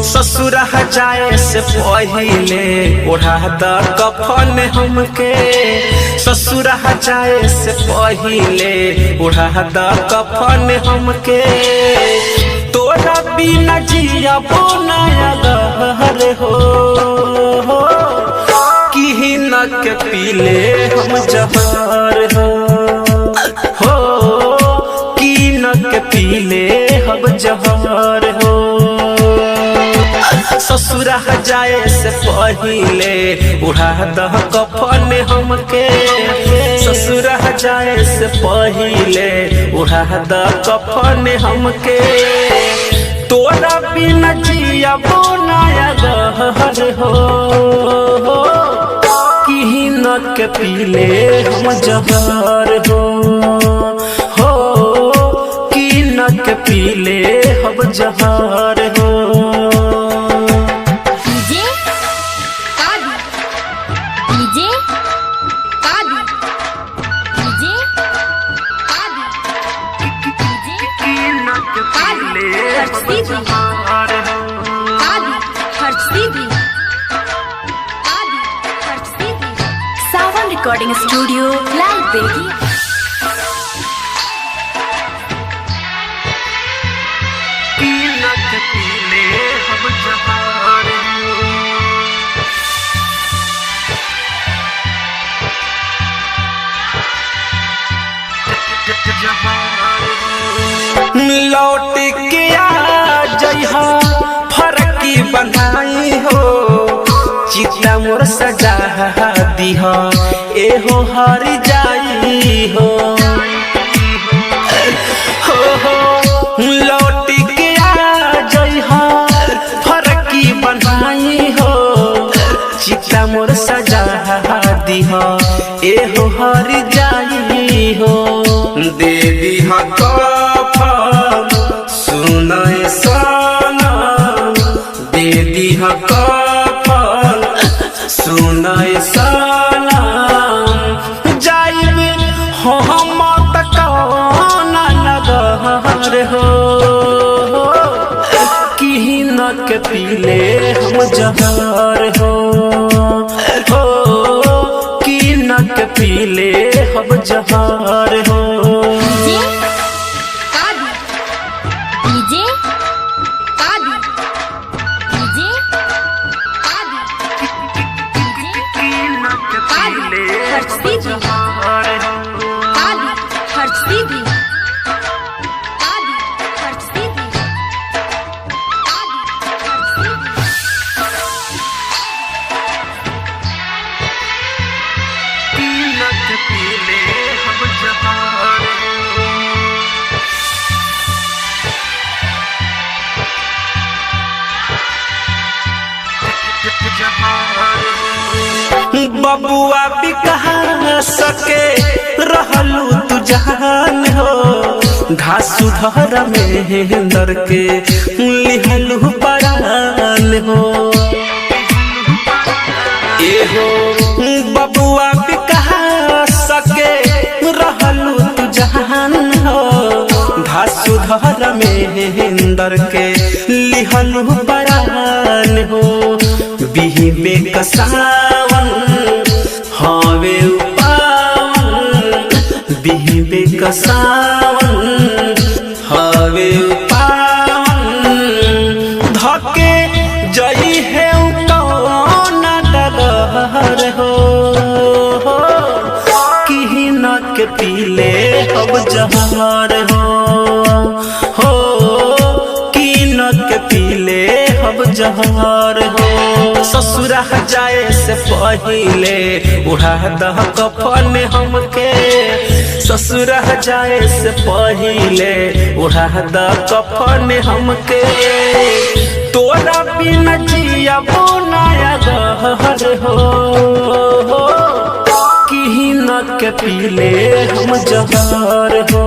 ससुरा जाए से पहिले ओढ़ा द कफन हमके। ससुरा जाए से पहिले ओढ़ा द कफन हमके। तोरा बिना जियबो नया गहर हो कि न के पीले हम जहर हो कि न के पीले हम जहर हो। ससुरा जाए से पहिले उड़ा द कफन हमके। ससुरा जाए से पहिले उड़ा द कफन हमके। तोरा बिना जियबो नया गहर हो कि न के पीले हम जहर हो कि न के पीले हम जहर हो। सावन रिकॉर्डिंग स्टूडियो लाल बेगी। लौट के आ जइहा फरकी बनाई हो। चिता मोर सजा दीह एहो हर जाई हो। लौट के आ जइहा फरकी बनाई हो। चिता मोर सजा दीह एहो हर जाई हो। दे दीह कफन सुनय सनम। दे दीह कफन सुनय सनम। जाइब हम तक नगर हो कि न के पीले हम जहर हो कि न के पीले हम जहर हो। बबुआ भी कहा सके रहलू तू जान हो। घासु धर में दर के लिहलू परान हो। एहो बबुआ भी कहा सके रहलू तू जान हो। घासु धर में दर के लिहलू परान हो। बिही में कसावन हावे पावन। बिही में कसावन हावे पावन। धके जई है कौन डगर हो कि न के पीले अब जहर हो कि न के पीले अब जहर हो। ससुरा जाए से पहिले उड़ा द कफन हमके। ससुरा जाए से पहिले उड़ा द कफन हमके। तोरा बिना जियबो नया गहर हो कि न के पीले हम जहर हो